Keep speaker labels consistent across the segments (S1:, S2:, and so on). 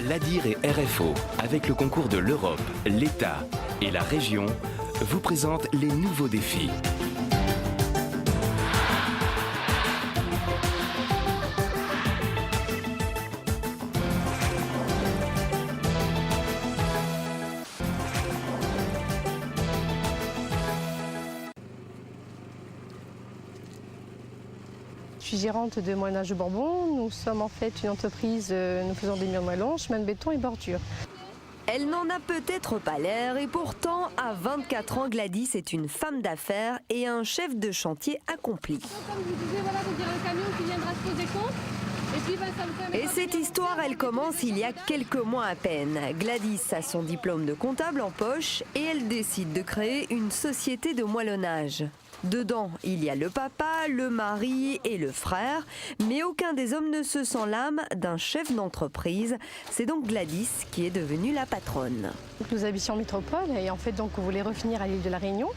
S1: L'ADIR et RFO, avec le concours de l'Europe, l'État et la région, vous présentent les nouveaux défis.
S2: Je suis gérante de Moyen-Âge de Bourbon. Nous sommes en fait une entreprise, nous faisons des murs moellons, chemin de béton et bordure.
S3: Elle n'en a peut-être pas l'air et pourtant, à 24 ans, Gladys est une femme d'affaires et un chef de chantier accompli.
S4: Comme je vous disais, voilà, vous direz un camion qui viendra se poser compte.
S3: Et cette histoire, elle commence il y a quelques mois à peine. Gladys a son diplôme de comptable en poche et elle décide de créer une société de moellonnage. Dedans, il y a le papa, le mari et le frère, mais aucun des hommes ne se sent l'âme d'un chef d'entreprise. C'est donc Gladys qui est devenue la patronne.
S2: Nous habitions en métropole et en fait donc on voulait revenir à l'île de la Réunion.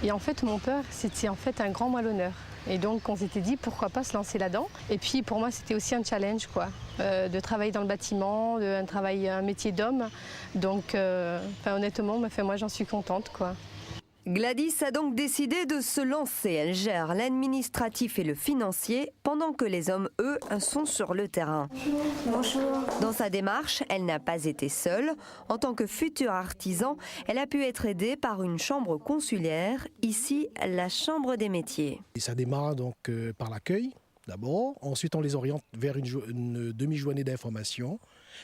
S2: Et en fait mon père c'était en fait un grand moellonneur. Et donc on s'était dit pourquoi pas se lancer là-dedans. Et puis pour moi c'était aussi un challenge quoi, de travailler dans le bâtiment, un métier d'homme. Donc honnêtement, moi j'en suis contente quoi.
S3: Gladys a donc décidé de se lancer. Elle gère l'administratif et le financier pendant que les hommes, eux, sont sur le terrain.
S4: Bonjour.
S3: Dans sa démarche, elle n'a pas été seule. En tant que futur artisan, elle a pu être aidée par une chambre consulaire, ici la chambre des métiers.
S5: Et ça démarre donc par l'accueil d'abord. Ensuite, on les oriente vers une demi-journée d'information.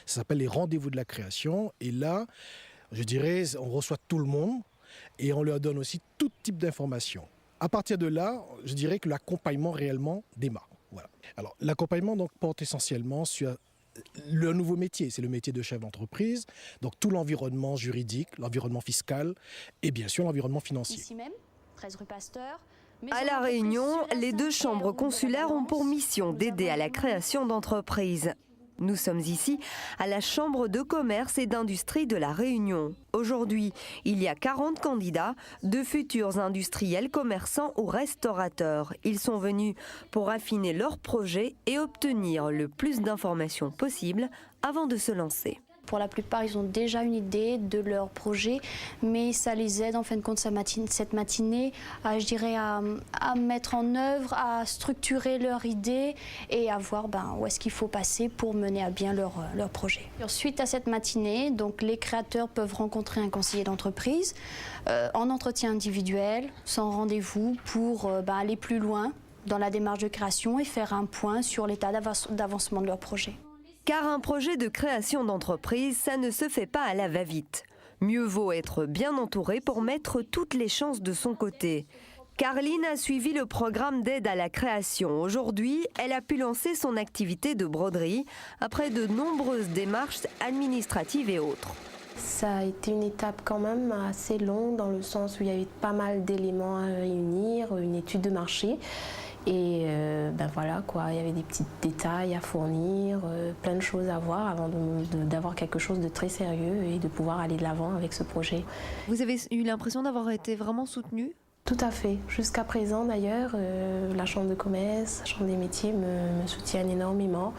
S5: Ça s'appelle les rendez-vous de la création. Et là, je dirais, on reçoit tout le monde. Et on leur donne aussi tout type d'informations. À partir de là, je dirais que l'accompagnement réellement démarre. Voilà. Alors, l'accompagnement donc porte essentiellement sur le nouveau métier, c'est le métier de chef d'entreprise, donc tout l'environnement juridique, l'environnement fiscal et bien sûr l'environnement financier.
S4: Ici même, 13 rue Pasteur.
S3: À La Réunion, les deux chambres consulaires ont pour mission d'aider à la création d'entreprises. Nous sommes ici à la Chambre de commerce et d'industrie de La Réunion. Aujourd'hui, il y a 40 candidats, de futurs industriels, commerçants ou restaurateurs. Ils sont venus pour affiner leurs projets et obtenir le plus d'informations possible avant de se lancer.
S4: Pour la plupart, ils ont déjà une idée de leur projet, mais ça les aide en fin de compte cette matinée à mettre en œuvre, à structurer leur idée et à voir où est-ce qu'il faut passer pour mener à bien leur projet. Suite à cette matinée, donc, les créateurs peuvent rencontrer un conseiller d'entreprise en entretien individuel, sans rendez-vous, pour aller plus loin dans la démarche de création et faire un point sur l'état d'avancement de leur projet.
S3: Car un projet de création d'entreprise, ça ne se fait pas à la va-vite. Mieux vaut être bien entouré pour mettre toutes les chances de son côté. Carline a suivi le programme d'aide à la création. Aujourd'hui, elle a pu lancer son activité de broderie après de nombreuses démarches administratives et autres.
S6: Ça a été une étape quand même assez longue dans le sens où il y avait pas mal d'éléments à réunir, une étude de marché. Et voilà quoi, il y avait des petits détails à fournir, plein de choses à voir avant d'avoir quelque chose de très sérieux et de pouvoir aller de l'avant avec ce projet.
S3: Vous avez eu l'impression d'avoir été vraiment soutenue ?
S6: Tout à fait. Jusqu'à présent d'ailleurs, la Chambre de commerce, la Chambre des métiers me soutiennent énormément.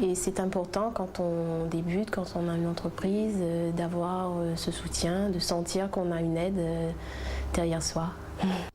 S6: Et c'est important quand on débute, quand on a une entreprise, d'avoir ce soutien, de sentir qu'on a une aide derrière soi.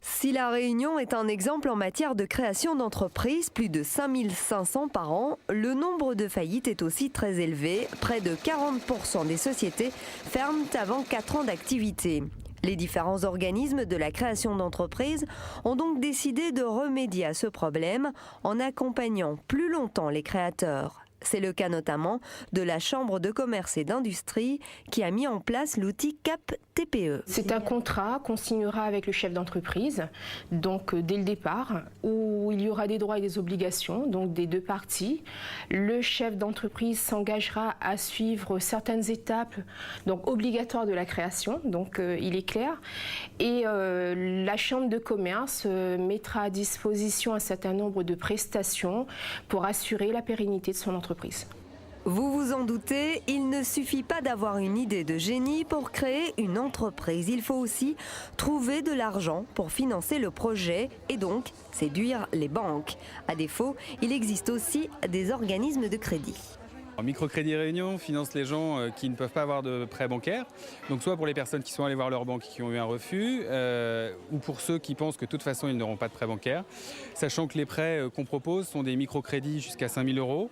S3: Si La Réunion est un exemple en matière de création d'entreprises, plus de 5500 par an, le nombre de faillites est aussi très élevé. Près de 40% des sociétés ferment avant 4 ans d'activité. Les différents organismes de la création d'entreprises ont donc décidé de remédier à ce problème en accompagnant plus longtemps les créateurs. C'est le cas notamment de la Chambre de commerce et d'industrie qui a mis en place l'outil CAP TPE.
S7: C'est un contrat qu'on signera avec le chef d'entreprise, donc dès le départ, où il y aura des droits et des obligations, donc des deux parties. Le chef d'entreprise s'engagera à suivre certaines étapes donc obligatoires de la création, donc il est clair. Et la Chambre de commerce mettra à disposition un certain nombre de prestations pour assurer la pérennité de son entreprise.
S3: Vous vous en doutez, il ne suffit pas d'avoir une idée de génie pour créer une entreprise. Il faut aussi trouver de l'argent pour financer le projet et donc séduire les banques. À défaut, il existe aussi des organismes de crédit.
S8: Microcrédit Réunion finance les gens qui ne peuvent pas avoir de prêt bancaire. Donc soit pour les personnes qui sont allées voir leur banque et qui ont eu un refus, ou pour ceux qui pensent que de toute façon ils n'auront pas de prêt bancaire. Sachant que les prêts qu'on propose sont des microcrédits jusqu'à 5 000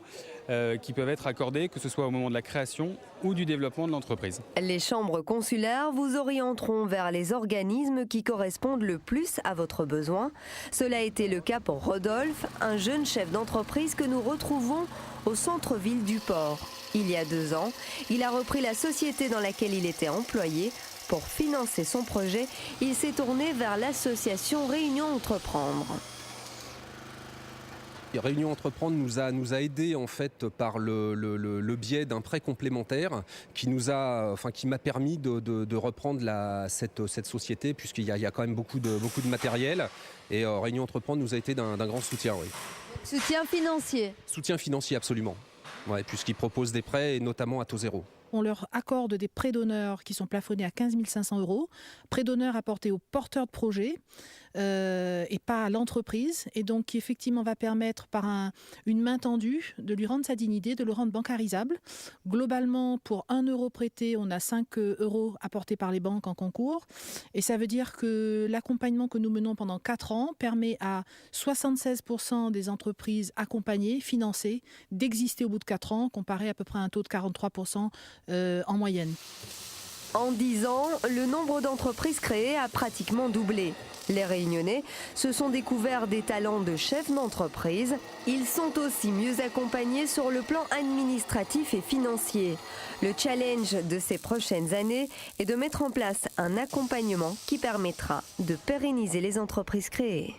S8: € qui peuvent être accordés, que ce soit au moment de la création ou du développement de l'entreprise.
S3: Les chambres consulaires vous orienteront vers les organismes qui correspondent le plus à votre besoin. Cela a été le cas pour Rodolphe, un jeune chef d'entreprise que nous retrouvons au centre-ville du port. Il y a 2 ans, il a repris la société dans laquelle il était employé. Pour financer son projet, il s'est tourné vers l'association Réunion Entreprendre.
S9: Réunion Entreprendre nous a aidé en fait par le biais d'un prêt complémentaire qui m'a permis de reprendre cette société, puisqu'il y a quand même beaucoup de matériel, et Réunion Entreprendre nous a été d'un grand soutien. Oui.
S3: Soutien financier.
S9: Soutien financier, absolument. Ouais, puisqu'ils proposent des prêts, et notamment à taux zéro.
S10: On leur accorde des prêts d'honneur qui sont plafonnés à 15 500 €. Prêts d'honneur apportés aux porteurs de projets et pas à l'entreprise. Et donc qui effectivement va permettre par une main tendue de lui rendre sa dignité, de le rendre bancarisable. Globalement, pour 1 € prêté, on a 5 € apportés par les banques en concours. Et ça veut dire que l'accompagnement que nous menons pendant 4 ans permet à 76% des entreprises accompagnées, financées, d'exister au bout de 4 ans, comparé à peu près à un taux de 43% en moyenne.
S3: En 10 ans, le nombre d'entreprises créées a pratiquement doublé. Les Réunionnais se sont découverts des talents de chefs d'entreprise. Ils sont aussi mieux accompagnés sur le plan administratif et financier. Le challenge de ces prochaines années est de mettre en place un accompagnement qui permettra de pérenniser les entreprises créées.